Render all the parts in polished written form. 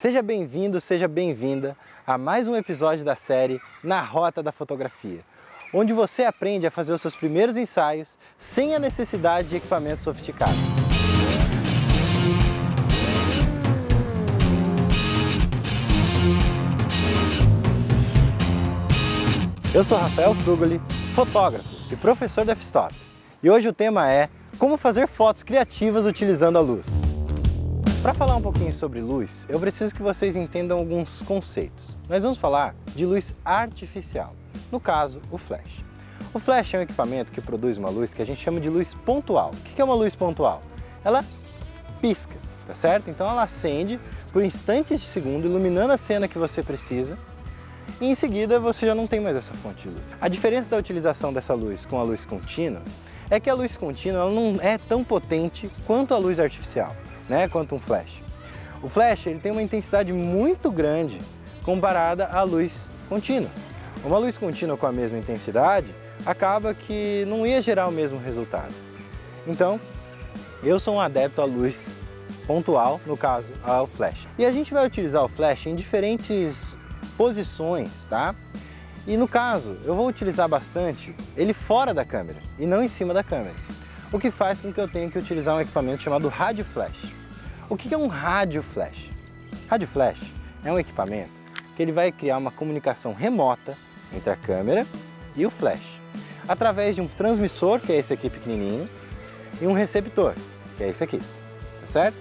Seja bem-vindo, seja bem-vinda a mais um episódio da série Na Rota da Fotografia, onde você aprende a fazer os seus primeiros ensaios sem a necessidade de equipamentos sofisticados. Eu sou Rafael Frugoli, fotógrafo e professor da F-Stop, e hoje o tema é como fazer fotos criativas utilizando a luz. Para falar um pouquinho sobre luz, eu preciso que vocês entendam alguns conceitos. Nós vamos falar de luz artificial, no caso, o flash. O flash é um equipamento que produz uma luz que a gente chama de luz pontual. O que é uma luz pontual? Ela pisca, tá certo? Então ela acende por instantes de segundo, iluminando a cena que você precisa, e em seguida você já não tem mais essa fonte de luz. A diferença da utilização dessa luz com a luz contínua é que a luz contínua ela não é tão potente quanto a luz artificial, quanto um flash. O flash ele tem uma intensidade muito grande comparada à luz contínua. Uma luz contínua com a mesma intensidade acaba que não ia gerar o mesmo resultado. Então, eu sou um adepto à luz pontual, no caso, ao flash. E a gente vai utilizar o flash em diferentes posições, tá? E no caso, eu vou utilizar bastante ele fora da câmera e não em cima da câmera. O que faz com que eu tenha que utilizar um equipamento chamado rádio flash. O que é um rádio flash? Rádio flash é um equipamento que ele vai criar uma comunicação remota entre a câmera e o flash, através de um transmissor, que é esse aqui pequenininho, e um receptor, que é esse aqui, tá certo?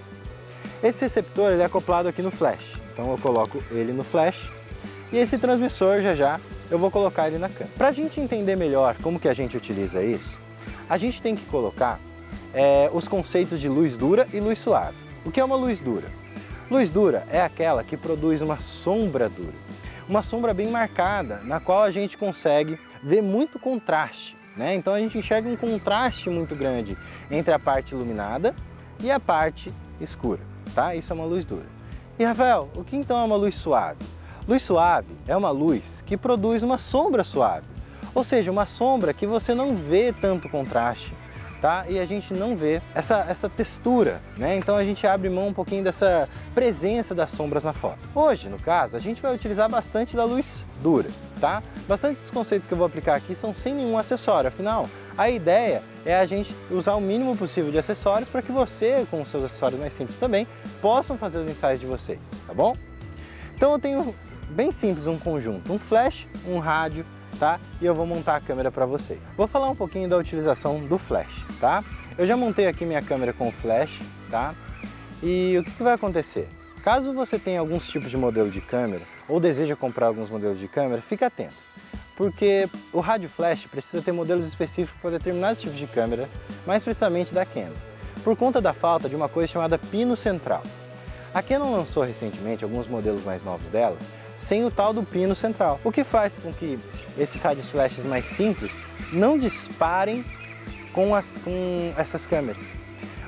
Esse receptor ele é acoplado aqui no flash, então eu coloco ele no flash e esse transmissor já eu vou colocar ele na câmera. Para a gente entender melhor como que a gente utiliza isso, a gente tem que colocar os conceitos de luz dura e luz suave. O que é uma luz dura? Luz dura é aquela que produz uma sombra dura. Uma sombra bem marcada, na qual a gente consegue ver muito contraste, Então a gente enxerga um contraste muito grande entre a parte iluminada e a parte escura, tá? Isso é uma luz dura. E Rafael, o que então é uma luz suave? Luz suave é uma luz que produz uma sombra suave, ou seja, uma sombra que você não vê tanto contraste, tá? E a gente não vê essa textura, Então a gente abre mão um pouquinho dessa presença das sombras na foto. Hoje, no caso, a gente vai utilizar bastante da luz dura, tá? Bastante dos conceitos que eu vou aplicar aqui são sem nenhum acessório, afinal, a ideia é a gente usar o mínimo possível de acessórios para que você, com os seus acessórios mais simples também, possam fazer os ensaios de vocês, tá bom? Então eu tenho bem simples um conjunto, um flash, um rádio, tá? E eu vou montar a câmera para vocês. Vou falar um pouquinho da utilização do flash, tá? Eu já montei aqui minha câmera com o flash, tá? E o que vai acontecer? Caso você tenha alguns tipos de modelo de câmera ou deseja comprar alguns modelos de câmera, fique atento, porque o rádio flash precisa ter modelos específicos para determinados tipos de câmera, mais precisamente da Canon, por conta da falta de uma coisa chamada pino central. A Canon lançou recentemente alguns modelos mais novos dela, sem o tal do pino central, o que faz com que esses rádios flashes mais simples não disparem com essas câmeras.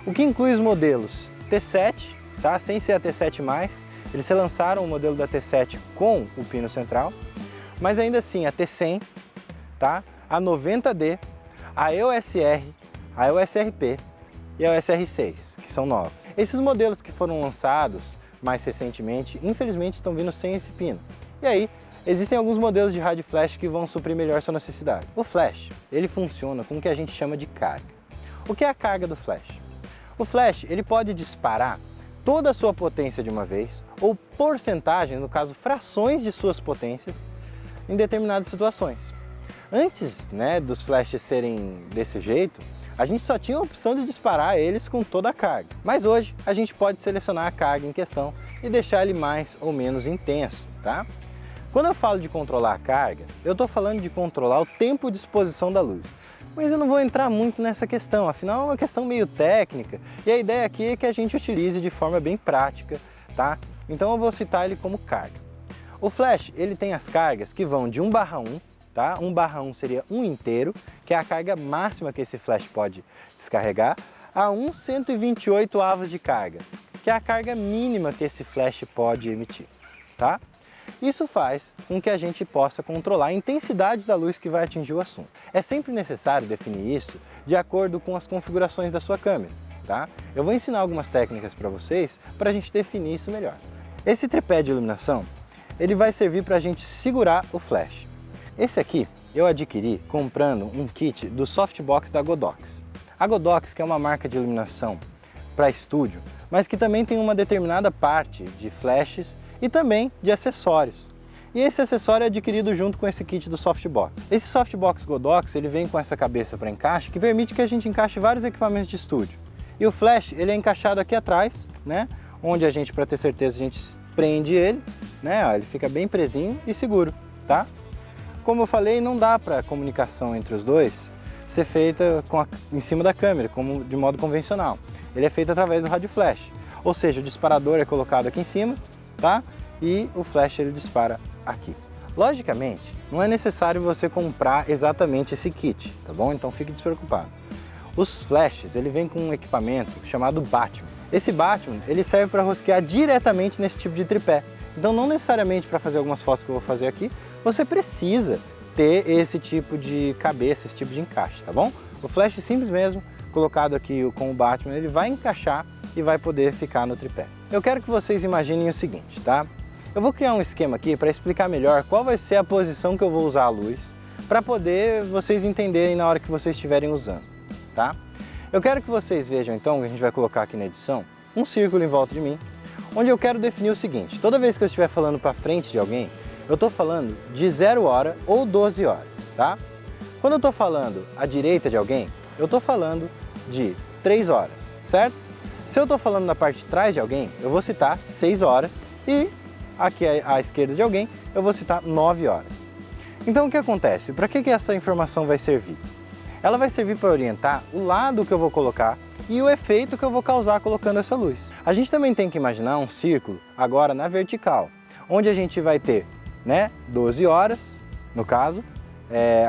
O que inclui os modelos T7, tá? Sem ser a T7+, eles relançaram o modelo da T7 com o pino central, mas ainda assim a T100, tá? A 90D, a EOS R, a EOS RP e a EOS R6, que são novos. Esses modelos que foram lançados mais recentemente, infelizmente estão vindo sem esse pino. E aí, existem alguns modelos de rádio flash que vão suprir melhor sua necessidade. O flash, ele funciona com o que a gente chama de carga. O que é a carga do flash? O flash, ele pode disparar toda a sua potência de uma vez, ou porcentagem, no caso, frações de suas potências, em determinadas situações. Antes, dos flashes serem desse jeito, a gente só tinha a opção de disparar eles com toda a carga. Mas hoje a gente pode selecionar a carga em questão e deixar ele mais ou menos intenso, tá? Quando eu falo de controlar a carga, eu estou falando de controlar o tempo de exposição da luz. Mas eu não vou entrar muito nessa questão, afinal é uma questão meio técnica e a ideia aqui é que a gente utilize de forma bem prática, tá? Então eu vou citar ele como carga. O flash, ele tem as cargas que vão de 1/1, tá? 1/1 seria 1 inteiro, que é a carga máxima que esse flash pode descarregar, a 1/128 avos de carga, que é a carga mínima que esse flash pode emitir, tá? Isso faz com que a gente possa controlar a intensidade da luz que vai atingir o assunto. É sempre necessário definir isso de acordo com as configurações da sua câmera, tá? Eu vou ensinar algumas técnicas para vocês para a gente definir isso melhor. Esse tripé de iluminação, ele vai servir para a gente segurar o flash. Esse aqui eu adquiri comprando um kit do softbox da Godox. A Godox, que é uma marca de iluminação para estúdio, mas que também tem uma determinada parte de flashes e também de acessórios. E esse acessório é adquirido junto com esse kit do softbox. Esse softbox Godox, ele vem com essa cabeça para encaixe que permite que a gente encaixe vários equipamentos de estúdio. E o flash, ele é encaixado aqui atrás, né? Onde a gente, para ter certeza, a gente prende ele, né? Ó, ele fica bem presinho e seguro, tá? Como eu falei, não dá para a comunicação entre os dois ser feita em cima da câmera, como de modo convencional. Ele é feito através do rádio flash, ou seja, o disparador é colocado aqui em cima, tá? E o flash ele dispara aqui. Logicamente, não é necessário você comprar exatamente esse kit, tá bom? Então fique despreocupado. Os flashes, ele vem com um equipamento chamado Batman. Esse Batman, ele serve para rosquear diretamente nesse tipo de tripé. Então não necessariamente para fazer algumas fotos que eu vou fazer aqui, você precisa ter esse tipo de cabeça, esse tipo de encaixe, tá bom? O flash simples mesmo, colocado aqui com o Batman, ele vai encaixar e vai poder ficar no tripé. Eu quero que vocês imaginem o seguinte, tá? Eu vou criar um esquema aqui para explicar melhor qual vai ser a posição que eu vou usar a luz, para poder vocês entenderem na hora que vocês estiverem usando, tá? Eu quero que vocês vejam então, que a gente vai colocar aqui na edição, um círculo em volta de mim, onde eu quero definir o seguinte: toda vez que eu estiver falando para frente de alguém, eu estou falando de 0 hora ou 12 horas, tá? Quando eu estou falando à direita de alguém, eu estou falando de 3 horas, certo? Se eu estou falando na parte de trás de alguém, eu vou citar 6 horas e aqui à esquerda de alguém, eu vou citar 9 horas. Então o que acontece? Para que essa informação vai servir? Ela vai servir para orientar o lado que eu vou colocar e o efeito que eu vou causar colocando essa luz. A gente também tem que imaginar um círculo agora na vertical, onde a gente vai ter, né, 12 horas, no caso,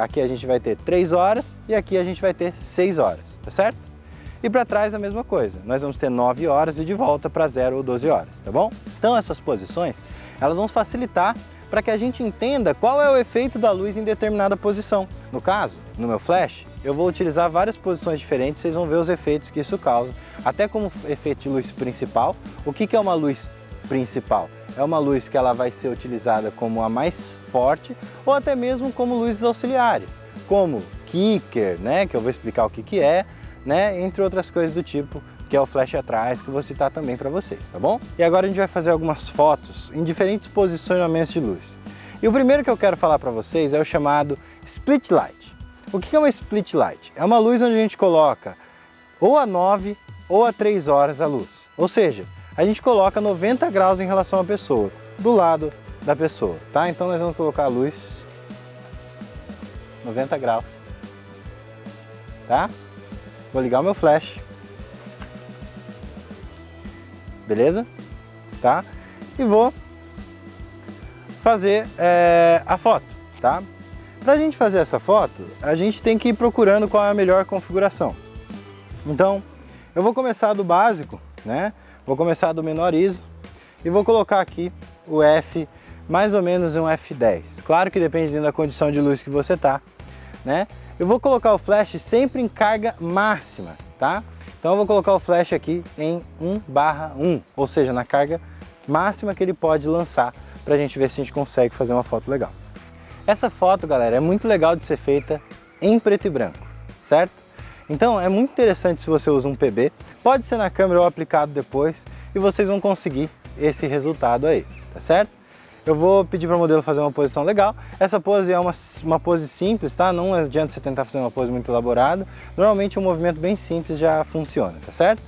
aqui a gente vai ter 3 horas e aqui a gente vai ter 6 horas, tá certo? E para trás a mesma coisa, nós vamos ter 9 horas e de volta para 0 ou 12 horas, tá bom? Então essas posições, elas vão facilitar para que a gente entenda qual é o efeito da luz em determinada posição. No caso, no meu flash, eu vou utilizar várias posições diferentes, vocês vão ver os efeitos que isso causa, até como efeito de luz principal. O que é uma luz principal? É uma luz que ela vai ser utilizada como a mais forte ou até mesmo como luzes auxiliares, como kicker, né, que eu vou explicar o que é, né, entre outras coisas do tipo, que é o flash atrás, que eu vou citar também para vocês, tá bom? E agora a gente vai fazer algumas fotos em diferentes posicionamentos de luz. E o primeiro que eu quero falar para vocês é o chamado split light. O que é uma split light? É uma luz onde a gente coloca ou a 9 ou a 3 horas a luz, ou seja, a gente coloca 90 graus em relação à pessoa, do lado da pessoa, tá? Então nós vamos colocar a luz 90 graus, tá? Vou ligar o meu flash, beleza? Tá? E vou fazer a foto, tá? Pra gente fazer essa foto, a gente tem que ir procurando qual é a melhor configuração. Então, eu vou começar do básico, né? Vou começar do menor ISO e vou colocar aqui o F, mais ou menos um F10. Claro que depende da condição de luz que você tá, né? Eu vou colocar o flash sempre em carga máxima, tá? Então eu vou colocar o flash aqui em 1/1, ou seja, na carga máxima que ele pode lançar, pra gente ver se a gente consegue fazer uma foto legal. Essa foto, galera, é muito legal de ser feita em preto e branco, certo? Então é muito interessante se você usa um PB, pode ser na câmera ou aplicado depois, e vocês vão conseguir esse resultado aí, tá certo? Eu vou pedir para o modelo fazer uma posição legal. Essa pose é uma pose simples, tá? Não adianta você tentar fazer uma pose muito elaborada. Normalmente um movimento bem simples já funciona, tá certo?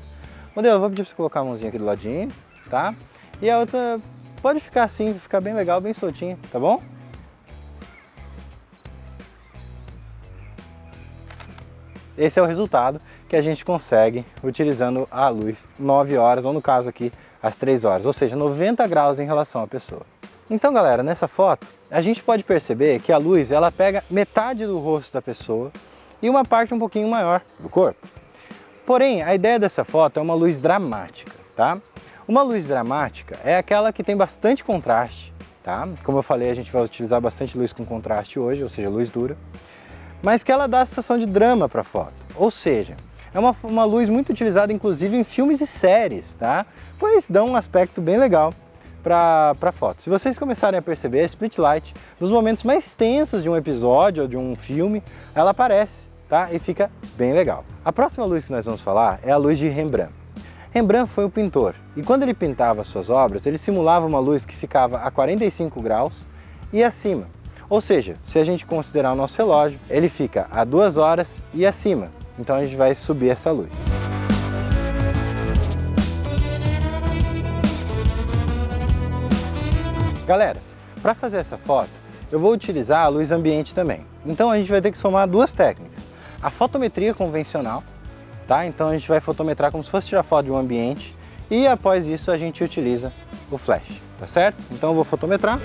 Modelo, eu vou pedir para você colocar a mãozinha aqui do ladinho, tá? E a outra pode ficar assim, ficar bem legal, bem soltinha, tá bom? Esse é o resultado que a gente consegue utilizando a luz 9 horas, ou no caso aqui, às 3 horas, ou seja, 90 graus em relação à pessoa. Então, galera, nessa foto, a gente pode perceber que a luz, ela pega metade do rosto da pessoa e uma parte um pouquinho maior do corpo. Porém, a ideia dessa foto é uma luz dramática, tá? Uma luz dramática é aquela que tem bastante contraste, tá? Como eu falei, a gente vai utilizar bastante luz com contraste hoje, ou seja, luz dura, mas que ela dá a sensação de drama para a foto, ou seja, é uma luz muito utilizada inclusive em filmes e séries, tá? Pois dá um aspecto bem legal para foto. Se vocês começarem a perceber, a split light, nos momentos mais tensos de um episódio ou de um filme, ela aparece, tá? E fica bem legal. A próxima luz que nós vamos falar é a luz de Rembrandt. Rembrandt foi um pintor, e quando ele pintava suas obras, ele simulava uma luz que ficava a 45 graus e acima. Ou seja, se a gente considerar o nosso relógio, ele fica a 2 horas e acima. Então a gente vai subir essa luz. Galera, para fazer essa foto, eu vou utilizar a luz ambiente também. Então a gente vai ter que somar duas técnicas. A fotometria convencional, tá? Então a gente vai fotometrar como se fosse tirar foto de um ambiente e após isso a gente utiliza o flash, tá certo? Então eu vou fotometrar.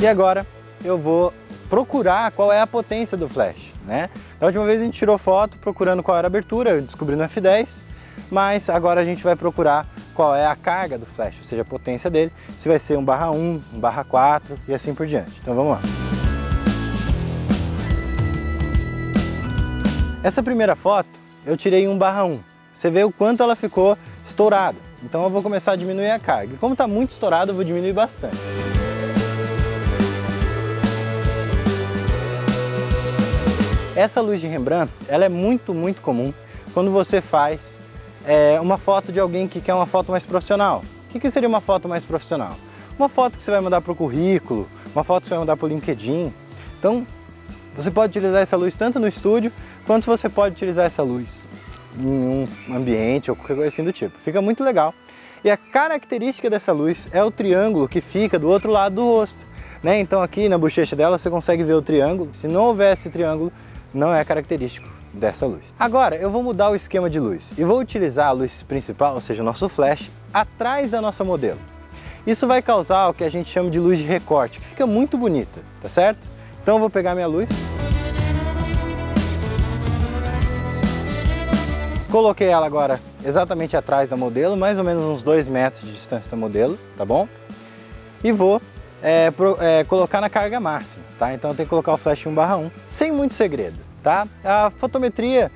E agora eu vou procurar qual é a potência do flash, né? Da última vez a gente tirou foto procurando qual era a abertura, descobrindo f10, mas agora a gente vai procurar qual é a carga do flash, ou seja, a potência dele, se vai ser 1/1, 1/4 e assim por diante. Então vamos lá. Essa primeira foto eu tirei 1/1, você vê o quanto ela ficou estourada, então eu vou começar a diminuir a carga. E como está muito estourado, eu vou diminuir bastante. Essa luz de Rembrandt, ela é muito comum quando você faz uma foto de alguém que quer uma foto mais profissional. O que seria uma foto mais profissional? Uma foto que você vai mandar para o currículo, uma foto que você vai mandar para o LinkedIn. Então, você pode utilizar essa luz tanto no estúdio, quanto você pode utilizar essa luz em um ambiente ou qualquer coisa assim do tipo. Fica muito legal. E a característica dessa luz é o triângulo que fica do outro lado do rosto, né? Então aqui na bochecha dela você consegue ver o triângulo. Se não houver esse triângulo, não é característico dessa luz. Agora eu vou mudar o esquema de luz e vou utilizar a luz principal, ou seja, o nosso flash, atrás da nossa modelo. Isso vai causar o que a gente chama de luz de recorte, que fica muito bonita, tá certo? Então eu vou pegar minha luz, coloquei ela agora exatamente atrás da modelo, mais ou menos uns 2 metros de distância da modelo, tá bom? E vou colocar na carga máxima, tá? Então eu tenho que colocar o flash 1/1, sem muito segredo, tá? A fotometria,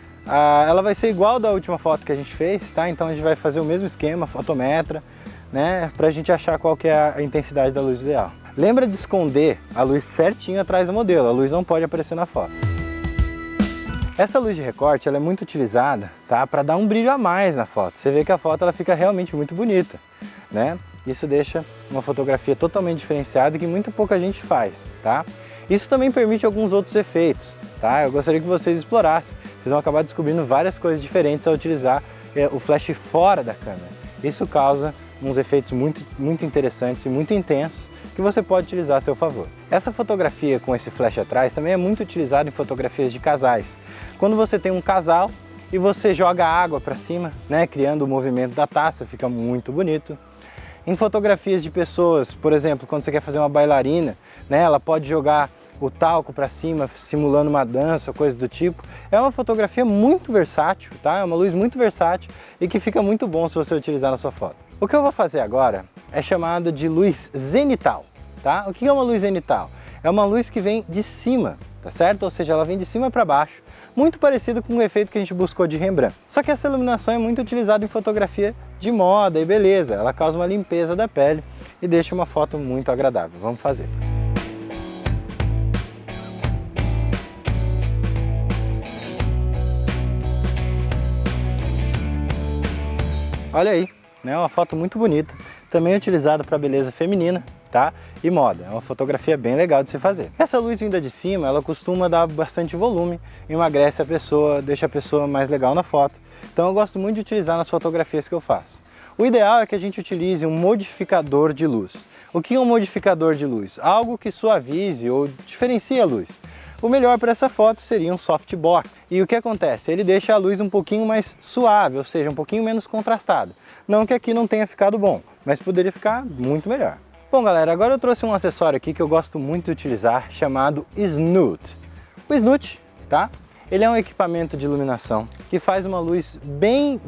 ela vai ser igual da última foto que a gente fez, tá? Então a gente vai fazer o mesmo esquema, fotometra, né? Pra gente achar qual que é a intensidade da luz ideal. Lembra de esconder a luz certinho atrás do modelo, a luz não pode aparecer na foto. Essa luz de recorte, ela é muito utilizada, tá? Para dar um brilho a mais na foto. Você vê que a foto ela fica realmente muito bonita, né? Isso deixa uma fotografia totalmente diferenciada e que muito pouca gente faz, tá? Isso também permite alguns outros efeitos, tá? Eu gostaria que vocês explorassem. Vocês vão acabar descobrindo várias coisas diferentes ao utilizar o flash fora da câmera. Isso causa uns efeitos muito interessantes e muito intensos que você pode utilizar a seu favor. Essa fotografia com esse flash atrás também é muito utilizada em fotografias de casais. Quando você tem um casal e você joga água para cima, né, criando o movimento da taça, fica muito bonito. Em fotografias de pessoas, por exemplo, quando você quer fazer uma bailarina, né, ela pode jogar o talco para cima, simulando uma dança, coisa do tipo. É uma fotografia muito versátil, tá? É uma luz muito versátil e que fica muito bom se você utilizar na sua foto. O que eu vou fazer agora é chamado de luz zenital, tá? O que é uma luz zenital? É uma luz que vem de cima, tá certo? Ou seja, ela vem de cima para baixo, muito parecido com o efeito que a gente buscou de Rembrandt. Só que essa iluminação é muito utilizada em fotografia de moda e beleza. Ela causa uma limpeza da pele e deixa uma foto muito agradável. Vamos fazer. Olha aí, né? Uma foto muito bonita, também utilizada para beleza feminina, tá? E moda. É uma fotografia bem legal de se fazer. Essa luz vinda de cima, ela costuma dar bastante volume, emagrece a pessoa, deixa a pessoa mais legal na foto. Então eu gosto muito de utilizar nas fotografias que eu faço. O ideal é que a gente utilize um modificador de luz. O que é um modificador de luz? Algo que suavize ou diferencie a luz. O melhor para essa foto seria um softbox. E o que acontece? Ele deixa a luz um pouquinho mais suave, ou seja, um pouquinho menos contrastada. Não que aqui não tenha ficado bom, mas poderia ficar muito melhor. Bom galera, agora eu trouxe um acessório aqui que eu gosto muito de utilizar, chamado Snoot. O Snoot, tá? Ele é um equipamento de iluminação que faz uma luz bem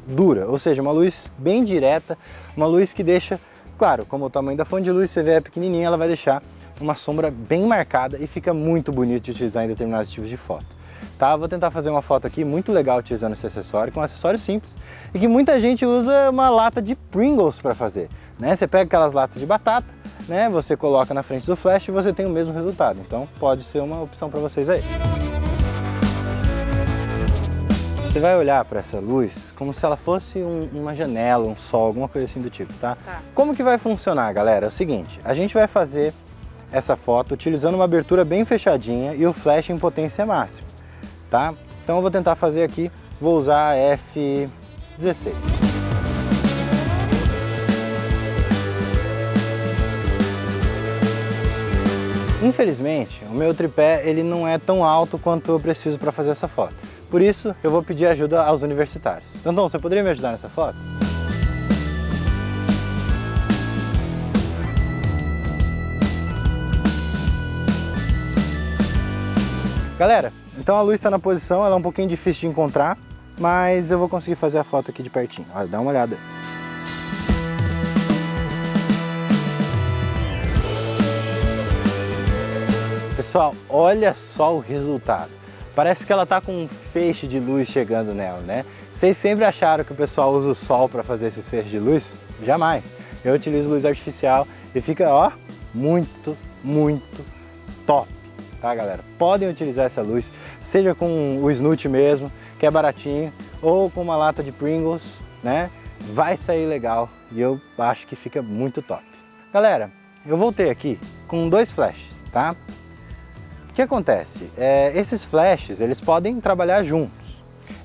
dura, ou seja, uma luz bem direta, uma luz que deixa, claro, como o tamanho da fonte de luz você vê é pequenininha, ela vai deixar uma sombra bem marcada e fica muito bonito de utilizar em determinados tipos de foto. tá? Vou tentar fazer uma foto aqui muito legal utilizando esse acessório, com um acessório simples e que muita gente usa uma lata de Pringles para fazer, né? Você pega aquelas latas de batata, né? Você coloca na frente do flash e você tem o mesmo resultado, então pode ser uma opção para vocês aí. Você vai olhar para essa luz como se ela fosse uma janela, um sol, alguma coisa assim do tipo, tá? Como que vai funcionar, galera? É o seguinte, a gente vai fazer essa foto utilizando uma abertura bem fechadinha e o flash em potência máxima, tá? Então eu vou tentar fazer aqui, vou usar a F16. Infelizmente, o meu tripé ele não é tão alto quanto eu preciso para fazer essa foto. Por isso, eu vou pedir ajuda aos universitários. Então, você poderia me ajudar nessa foto? Galera, então a luz está na posição, ela é um pouquinho difícil de encontrar, mas eu vou conseguir fazer a foto aqui de pertinho. Olha, dá uma olhada aí. Pessoal, olha só o resultado. Parece que ela tá com um feixe de luz chegando nela, né? Vocês sempre acharam que o pessoal usa o sol para fazer esses feixes de luz? Jamais. Eu utilizo luz artificial e fica, ó, muito top, tá, galera? Podem utilizar essa luz, seja com o Snoot mesmo, que é baratinho, ou com uma lata de Pringles, né? Vai sair legal e eu acho que fica muito top. Galera, eu voltei aqui com 2 flashes, tá? O que acontece? Esses flashes, eles podem trabalhar juntos.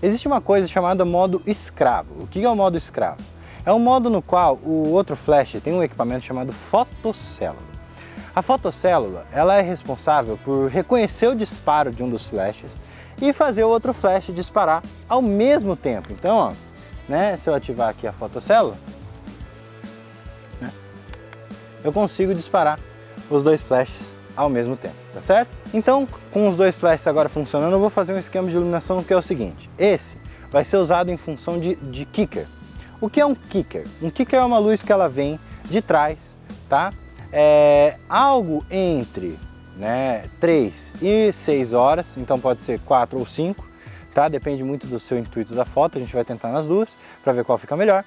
Existe uma coisa chamada modo escravo. O que é o modo escravo? É um modo no qual o outro flash tem um equipamento chamado fotocélula. A fotocélula, ela é responsável por reconhecer o disparo de um dos flashes e fazer o outro flash disparar ao mesmo tempo. Então, ó, né, se eu ativar aqui a fotocélula, né, eu consigo disparar os 2 flashes ao mesmo tempo, tá certo? Então, com os 2 flashes agora funcionando, eu vou fazer um esquema de iluminação que é o seguinte. Esse vai ser usado em função de kicker. O que é um kicker? Um kicker é uma luz que ela vem de trás, tá? Algo entre, né, 3 e 6 horas, então pode ser 4 ou 5, tá? Depende muito do seu intuito da foto, a gente vai tentar nas duas para ver qual fica melhor.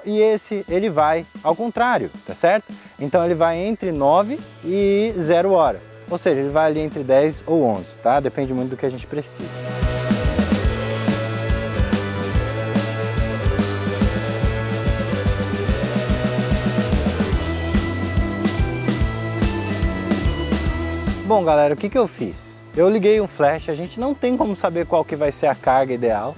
E esse, ele vai ao contrário, tá certo? Então ele vai entre 9 e 0 hora, ou seja, ele vai ali entre 10 ou 11, tá? Depende muito do que a gente precisa. Bom, galera, o que eu fiz? Eu liguei um flash, a gente não tem como saber qual que vai ser a carga ideal,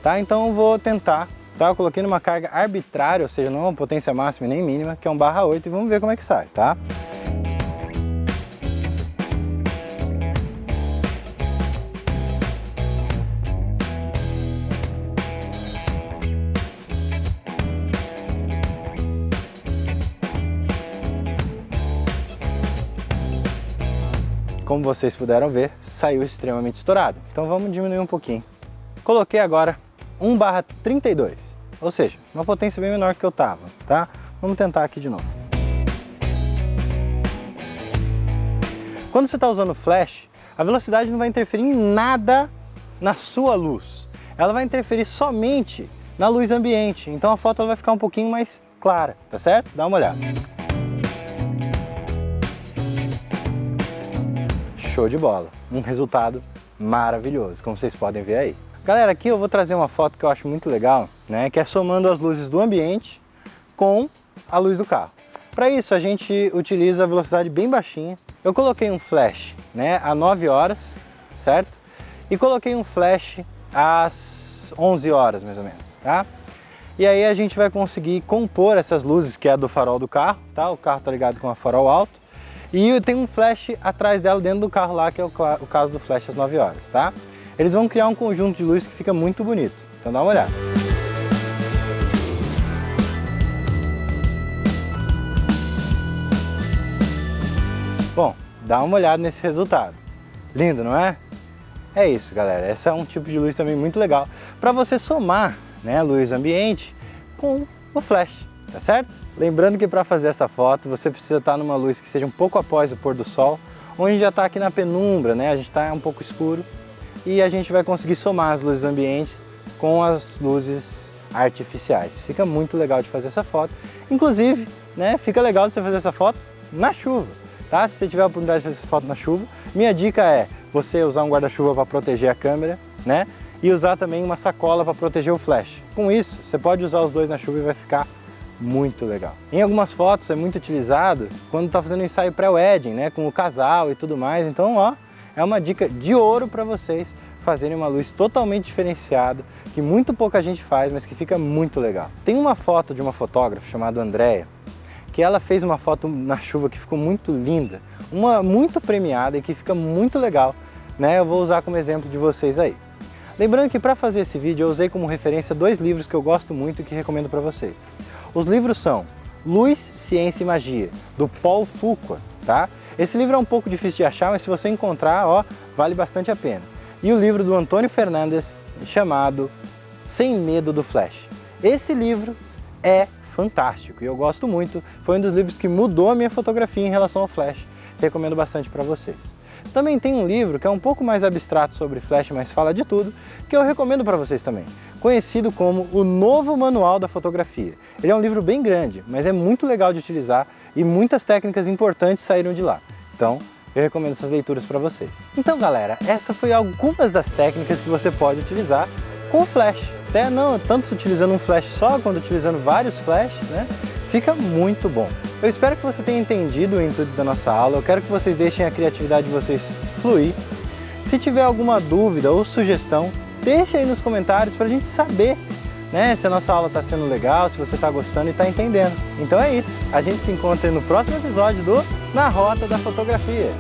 tá? Então eu vou tentar. Tá, eu coloquei numa carga arbitrária, ou seja, não é uma potência máxima nem mínima, que é 1/8, e vamos ver como é que sai, tá? Como vocês puderam ver, saiu extremamente estourado. Então vamos diminuir um pouquinho. Coloquei agora 1/32, ou seja, uma potência bem menor que eu estava, tá? Vamos tentar aqui de novo. Quando você está usando flash, a velocidade não vai interferir em nada na sua luz. Ela vai interferir somente na luz ambiente, então a foto ela vai ficar um pouquinho mais clara, tá certo? Dá uma olhada. Show de bola, um resultado maravilhoso, como vocês podem ver aí. Galera, aqui eu vou trazer uma foto que eu acho muito legal, né, que é somando as luzes do ambiente com a luz do carro. Para isso a gente utiliza a velocidade bem baixinha. Eu coloquei um flash, né, a 9 horas, certo? E coloquei um flash às 11 horas mais ou menos, tá? E aí a gente vai conseguir compor essas luzes que é a do farol do carro, tá? O carro tá ligado com a farol alto. E tem um flash atrás dela dentro do carro lá, que é o caso do flash às 9 horas, tá? Eles vão criar um conjunto de luz que fica muito bonito. Então dá uma olhada. Bom, dá uma olhada nesse resultado. Lindo, não é? É isso, galera. Esse é um tipo de luz também muito legal para você somar, né, a luz ambiente com o flash, tá certo? Lembrando que para fazer essa foto você precisa estar numa luz que seja um pouco após o pôr do sol, onde já está aqui na penumbra, né? A gente está um pouco escuro. e a gente vai conseguir somar as luzes ambientes com as luzes artificiais. Fica muito legal de fazer essa foto. Inclusive, né, fica legal de você fazer essa foto na chuva, tá? Se você tiver a oportunidade de fazer essa foto na chuva, minha dica é você usar um guarda-chuva para proteger a câmera, né? E usar também uma sacola para proteger o flash. Com isso, você pode usar os dois na chuva e vai ficar muito legal. Em algumas fotos é muito utilizado quando está fazendo um ensaio pré-wedding, né? Com o casal e tudo mais. Então, ó, é uma dica de ouro para vocês fazerem uma luz totalmente diferenciada, que muito pouca gente faz, mas que fica muito legal. Tem uma foto de uma fotógrafa chamada Andrea, que ela fez uma foto na chuva que ficou muito linda, uma muito premiada e que fica muito legal, né? Eu vou usar como exemplo de vocês aí. Lembrando que para fazer esse vídeo eu usei como referência dois livros que eu gosto muito e que recomendo para vocês. Os livros são Luz, Ciência e Magia, do Paul Fuqua, tá? Esse livro é um pouco difícil de achar, mas se você encontrar, ó, vale bastante a pena. E o livro do Antônio Fernandes, chamado Sem Medo do Flash. Esse livro é fantástico e eu gosto muito, foi um dos livros que mudou a minha fotografia em relação ao flash. Recomendo bastante para vocês. Também tem um livro que é um pouco mais abstrato sobre flash, mas fala de tudo, que eu recomendo para vocês também, conhecido como O Novo Manual da Fotografia. Ele é um livro bem grande, mas é muito legal de utilizar e muitas técnicas importantes saíram de lá. Então, eu recomendo essas leituras para vocês. Então, galera, essa foi algumas das técnicas que você pode utilizar com o flash. Até não tanto utilizando um flash só, quanto utilizando vários flashes, né? Fica muito bom. Eu espero que você tenha entendido o intuito da nossa aula. Eu quero que vocês deixem a criatividade de vocês fluir. Se tiver alguma dúvida ou sugestão, deixa aí nos comentários para a gente saber, né, se a nossa aula está sendo legal, se você está gostando e está entendendo. Então é isso. A gente se encontra no próximo episódio do Na Rota da Fotografia.